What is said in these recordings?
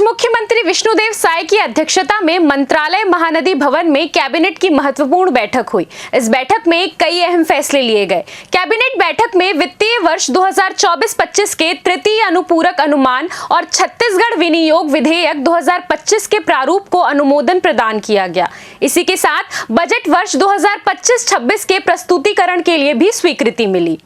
मुख्यमंत्री विष्णुदेव साय की अध्यक्षता में मंत्रालय महानदी भवन में कैबिनेट की महत्वपूर्ण बैठक हुई। इस बैठक में कई अहम फैसले लिए गए। कैबिनेट बैठक में वित्तीय वर्ष 2024-25 के तृतीय अनुपूरक अनुमान और छत्तीसगढ़ विनियोग विधेयक 2025 के प्रारूप को अनुमोदन प्रदान किया गया। इसी के साथ बजट वर्ष 2025-26 के प्रस्तुतिकरण के लिए भी स्वीकृति मिली।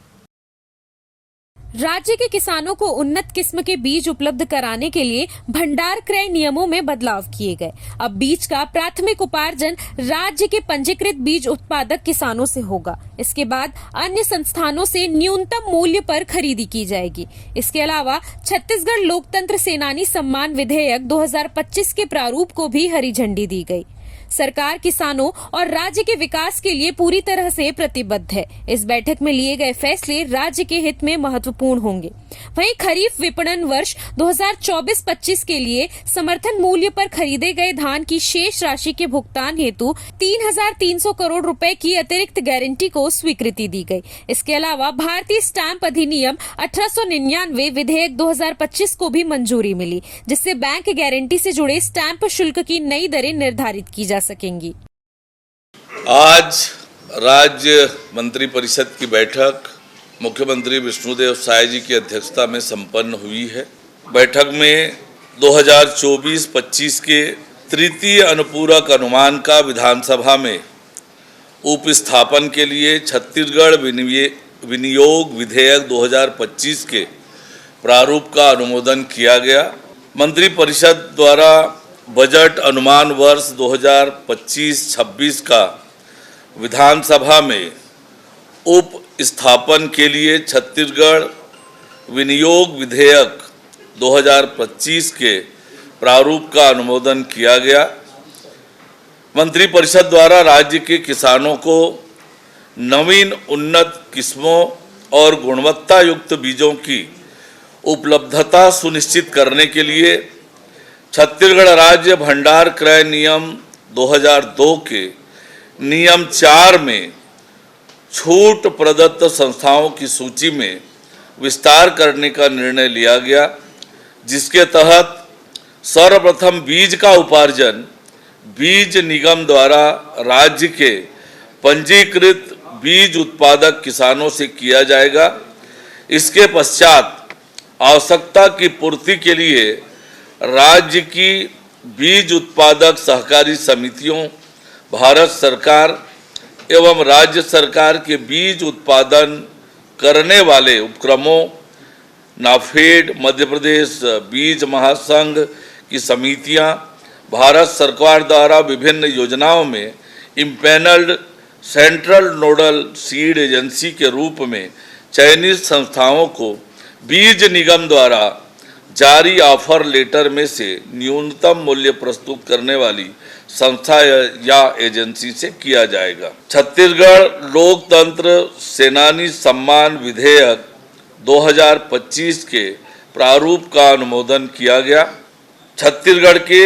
राज्य के किसानों को उन्नत किस्म के बीज उपलब्ध कराने के लिए भंडार क्रय नियमों में बदलाव किए गए। अब बीज का प्राथमिक उपार्जन राज्य के पंजीकृत बीज उत्पादक किसानों से होगा। इसके बाद अन्य संस्थानों से न्यूनतम मूल्य पर खरीदी की जाएगी। इसके अलावा छत्तीसगढ़ लोकतंत्र सेनानी सम्मान विधेयक 2025 के प्रारूप को भी हरी झंडी दी गई। सरकार किसानों और राज्य के विकास के लिए पूरी तरह से प्रतिबद्ध है। इस बैठक में लिए गए फैसले राज्य के हित में महत्वपूर्ण होंगे। वहीं खरीफ विपणन वर्ष 2024-25 के लिए समर्थन मूल्य पर खरीदे गए धान की शेष राशि के भुगतान हेतु 3,300 करोड़ रुपए की अतिरिक्त गारंटी को स्वीकृति दी गई। इसके अलावा भारतीय स्टैंप अधिनियम 1899 विधेयक 2025 को भी मंजूरी मिली, जिससे बैंक गारंटी से जुड़े स्टैंप शुल्क की नई दरें निर्धारित की जा सकेंगी। आज राज्य मंत्रिपरिषद की बैठक मुख्यमंत्री विष्णुदेव साय जी की अध्यक्षता में संपन्न हुई है। बैठक में 2024-25 के तृतीय अनुपूरक अनुमान का विधानसभा में उपस्थापन के लिए छत्तीसगढ़ विनियोग विधेयक 2025 के प्रारूप का अनुमोदन किया गया। मंत्रिपरिषद द्वारा बजट अनुमान वर्ष 2025-26 का विधानसभा में उप स्थापन के लिए छत्तीसगढ़ विनियोग विधेयक 2025 के प्रारूप का अनुमोदन किया गया। मंत्रिपरिषद द्वारा राज्य के किसानों को नवीन उन्नत किस्मों और गुणवत्ता युक्त बीजों की उपलब्धता सुनिश्चित करने के लिए छत्तीसगढ़ राज्य भंडार क्रय नियम 2002 के नियम 4 में छूट प्रदत्त संस्थाओं की सूची में विस्तार करने का निर्णय लिया गया, जिसके तहत सर्वप्रथम बीज का उपार्जन बीज निगम द्वारा राज्य के पंजीकृत बीज उत्पादक किसानों से किया जाएगा। इसके पश्चात आवश्यकता की पूर्ति के लिए राज्य की बीज उत्पादक सहकारी समितियों, भारत सरकार एवं राज्य सरकार के बीज उत्पादन करने वाले उपक्रमों, नाफेड, मध्य प्रदेश बीज महासंघ की समितियां, भारत सरकार द्वारा विभिन्न योजनाओं में empanelled central nodal seed agency के रूप में चयनित संस्थाओं को बीज निगम द्वारा जारी ऑफर लेटर में से न्यूनतम मूल्य प्रस्तुत करने वाली संस्था या एजेंसी से किया जाएगा। छत्तीसगढ़ लोकतंत्र सेनानी सम्मान विधेयक 2025 के प्रारूप का अनुमोदन किया गया। छत्तीसगढ़ के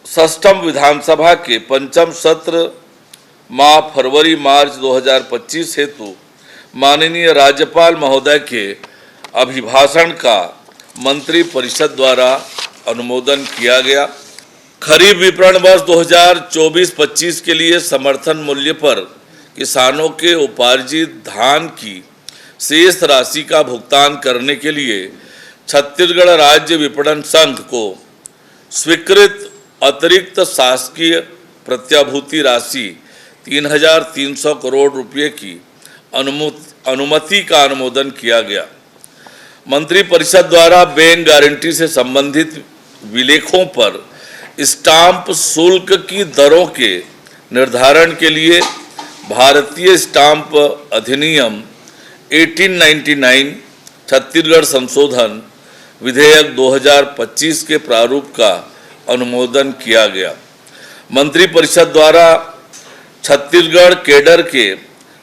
6वीं विधानसभा के 5म सत्र माह फरवरी-मार्च 2025 हेतु माननीय राज्यपाल महोदय के अभिभाषण का मंत्रिपरिषद द्वारा अनुमोदन किया गया। खरीफ विपणन वर्ष 2024-25 के लिए समर्थन मूल्य पर किसानों के उपार्जित धान की शेष राशि का भुगतान करने के लिए छत्तीसगढ़ राज्य विपणन संघ को स्वीकृत अतिरिक्त शासकीय प्रत्याभूति राशि 3,300 करोड़ रुपये की अनुमति का अनुमोदन किया गया। मंत्रिपरिषद द्वारा बैंक गारंटी से संबंधित विलेखों पर स्टाम्प शुल्क की दरों के निर्धारण के लिए भारतीय स्टाम्प अधिनियम 1899 छत्तीसगढ़ संशोधन विधेयक 2025 के प्रारूप का अनुमोदन किया गया। मंत्रिपरिषद द्वारा छत्तीसगढ़ कैडर के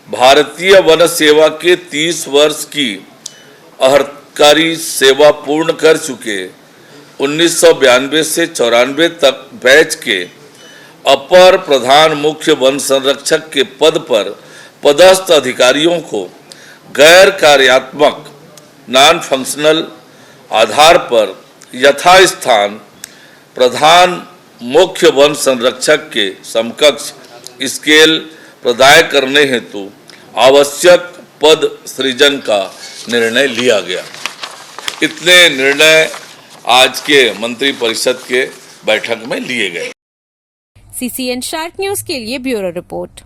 भारतीय वन सेवा के 30 वर्ष की अर्हतकारी सेवा पूर्ण कर चुके 1992 से 94 तक बैच के अपर प्रधान मुख्य वन संरक्षक के पद पर पदस्थ अधिकारियों को गैर कार्यात्मक नॉन फंक्शनल आधार पर यथास्थान प्रधान मुख्य वन संरक्षक के समकक्ष स्केल प्रदाय करने हेतु आवश्यक पद सृजन का निर्णय लिया गया। इतने निर्णय आज के मंत्रिपरिषद के बैठक में लिए गए। CCN शार्क न्यूज के लिए ब्यूरो रिपोर्ट।